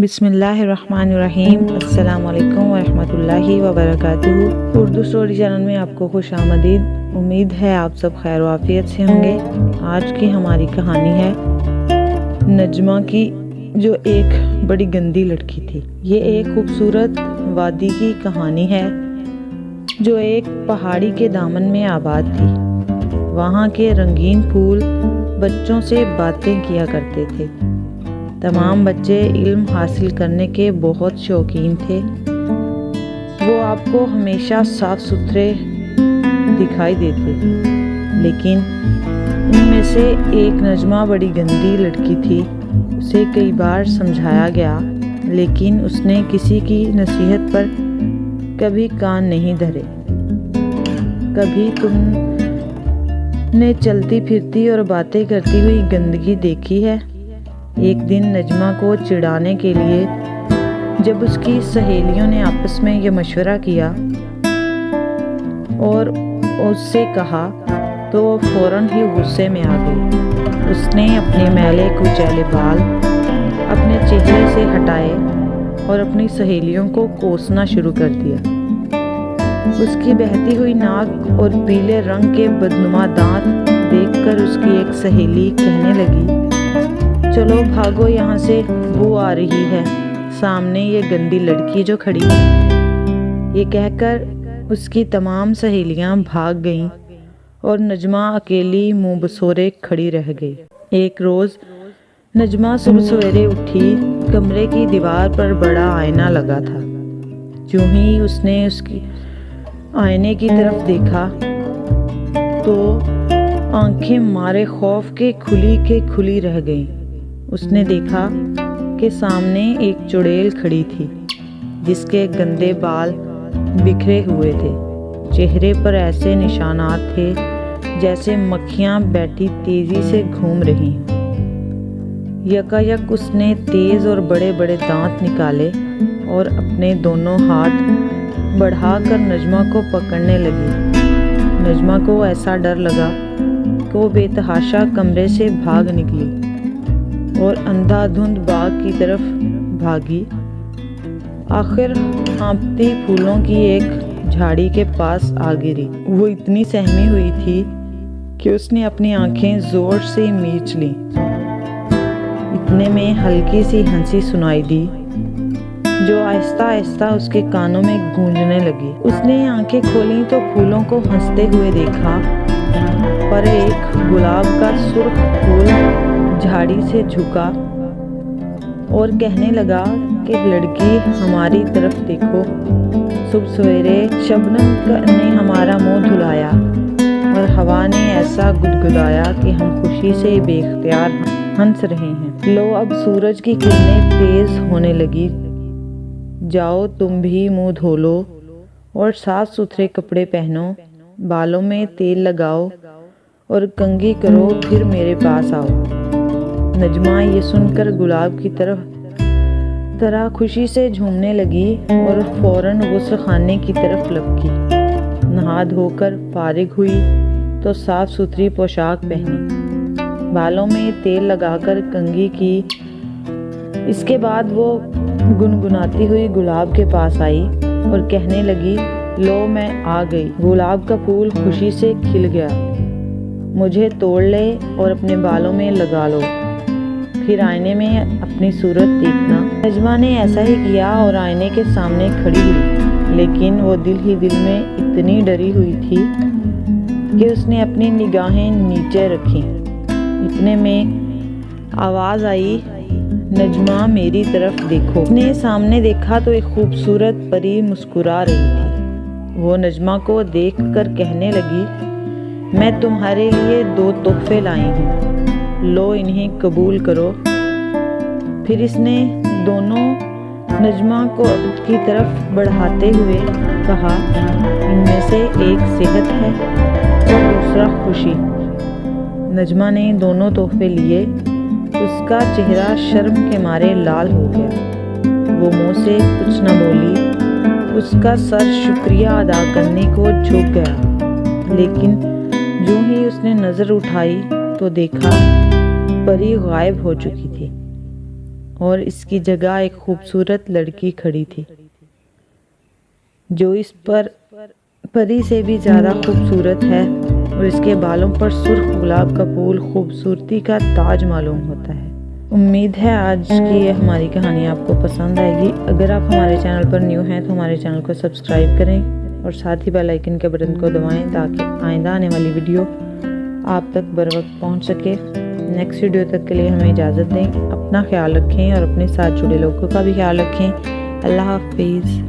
بسم اللہ الرحمن الرحیم۔ السلام علیکم ورحمۃ اللہ وبرکاتہ۔ اردو سٹوری چینل میں آپ کو خوش آمدید۔ امید ہے آپ سب خیر و عافیت سے ہوں گے۔ آج کی ہماری کہانی ہے نجمہ کی، جو ایک بڑی گندی لڑکی تھی۔ یہ ایک خوبصورت وادی کی کہانی ہے جو ایک پہاڑی کے دامن میں آباد تھی۔ وہاں کے رنگین پھول بچوں سے باتیں کیا کرتے تھے۔ تمام بچے علم حاصل کرنے کے بہت شوقین تھے۔ وہ آپ کو ہمیشہ صاف ستھرے دکھائی دیتے، لیکن ان میں سے ایک نجمہ بڑی گندی لڑکی تھی۔ اسے کئی بار سمجھایا گیا، لیکن اس نے کسی کی نصیحت پر کبھی کان نہیں دھرے۔ کبھی تم نے چلتی پھرتی اور باتیں کرتی ہوئی گندگی دیکھی ہے؟ ایک دن نجمہ کو چڑھانے کے لیے جب اس کی سہیلیوں نے آپس میں یہ مشورہ کیا اور اس سے کہا تو وہ فوراً ہی غصے میں آ گئی۔ اس نے اپنے میلے کچیلے بال اپنے چہرے سے ہٹائے اور اپنی سہیلیوں کو کوسنا شروع کر دیا۔ اس کی بہتی ہوئی ناک اور پیلے رنگ کے بدنما دانت دیکھ کر اس کی ایک سہیلی کہنے لگی، چلو بھاگو یہاں سے، بو آ رہی ہے، سامنے یہ گندی لڑکی جو کھڑی ہے۔ یہ کہہ کر اس کی تمام سہیلیاں بھاگ گئیں اور نجمہ اکیلی منہ بسورے کھڑی رہ گئی۔ ایک روز نجمہ صبح سویرے اٹھی، کمرے کی دیوار پر بڑا آئینہ لگا تھا۔ جو ہی اس نے اس کی آئینے کی طرف دیکھا تو آنکھیں مارے خوف کے کھلی رہ گئیں۔ اس نے دیکھا کہ سامنے ایک چڑیل کھڑی تھی جس کے گندے بال بکھرے ہوئے تھے۔ چہرے پر ایسے نشانات تھے جیسے مکھیاں بیٹھی تیزی سے گھوم رہی ہوں۔ یکایک اس نے تیز اور بڑے بڑے دانت نکالے اور اپنے دونوں ہاتھ بڑھا کر نجمہ کو پکڑنے لگی۔ نجمہ کو ایسا ڈر لگا کہ وہ بے تحاشا کمرے سے بھاگ نکلی اور اندھا دھند باغ کی طرف بھاگی۔ آخر ہانپتی پھولوں کی ایک جھاڑی کے پاس آ گری۔ وہ اتنی سہمی ہوئی تھی کہ اس نے اپنی آنکھیں زور سے میچ لیں۔ اتنے میں ہلکی سی ہنسی سنائی دی جو آہستہ آہستہ اس کے کانوں میں گونجنے لگی۔ اس نے آنکھیں کھولیں تو پھولوں کو ہنستے ہوئے دیکھا، پر ایک گلاب کا سرخ پھول جھاڑی سے جھکا اور کہنے لگا کہ لڑکی ہماری طرف دیکھو، صبح سویرے شبنم نے ہمارا منہ دھلایا اور ہوا نے ایسا گدگدایا کہ ہم خوشی سے بے اختیار ہنس رہے ہیں۔ لو اب سورج کی کرنیں تیز ہونے لگی، جاؤ تم بھی منہ دھو لو اور صاف ستھرے کپڑے پہنو، بالوں میں تیل لگاؤ اور کنگھی کرو، پھر میرے پاس آؤ۔ نجمہ یہ سن کر گلاب کی طرح خوشی سے جھومنے لگی اور فوراً غسل خانے کی طرف لپکی۔ نہا دھو کر فارغ ہوئی تو صاف ستھری پوشاک پہنی، بالوں میں تیل لگا کر کنگھی کی۔ اس کے بعد وہ گنگناتی ہوئی گلاب کے پاس آئی اور کہنے لگی، لو میں آ گئی۔ گلاب کا پھول خوشی سے کھل گیا، مجھے توڑ لے اور اپنے بالوں میں لگا لو، پھر آئینے میں اپنی صورت دیکھنا۔ نجمہ نے ایسا ہی کیا اور آئینے کے سامنے کھڑی ہوئی، لیکن وہ دل ہی دل میں اتنی ڈری ہوئی تھی کہ اس نے اپنی نگاہیں نیچے رکھیں۔ اتنے میں آواز آئی، نجمہ میری طرف دیکھو۔ اس نے سامنے دیکھا تو ایک خوبصورت پری مسکرا رہی تھی۔ وہ نجمہ کو دیکھ کر کہنے لگی، میں تمہارے لیے 2 تحفے لائی ہوں، لو انہیں قبول کرو۔ پھر اس نے دونوں نجمہ کو کی طرف بڑھاتے ہوئے کہا، ان میں سے ایک صحت ہے اور دوسرا خوشی۔ نجمہ نے دونوں تحفے لیے۔ اس کا چہرہ شرم کے مارے لال ہو گیا۔ وہ منہ سے کچھ نہ بولی۔ اس کا سر شکریہ ادا کرنے کو جھک گیا، لیکن جو ہی اس نے نظر اٹھائی تو دیکھا پری غائب ہو چکی تھی اور اس کی جگہ ایک خوبصورت لڑکی کھڑی تھی جو اس پر پری سے بھی زیادہ خوبصورت ہے، اور اس کے بالوں پر سرخ گلاب کا پھول خوبصورتی کا تاج معلوم ہوتا ہے۔ امید ہے آج کی یہ ہماری کہانی آپ کو پسند آئے گی۔ اگر آپ ہمارے چینل پر نیو ہیں تو ہمارے چینل کو سبسکرائب کریں اور ساتھ ہی بیل آئیکن کے بٹن کو دبائیں تاکہ آئندہ آنے والی ویڈیو آپ تک بر وقت پہنچ سکے۔ نیکسٹ ویڈیو تک کے لیے ہمیں اجازت دیں۔ اپنا خیال رکھیں اور اپنے ساتھ جڑے لوگوں کا بھی خیال رکھیں۔ اللہ حافظ۔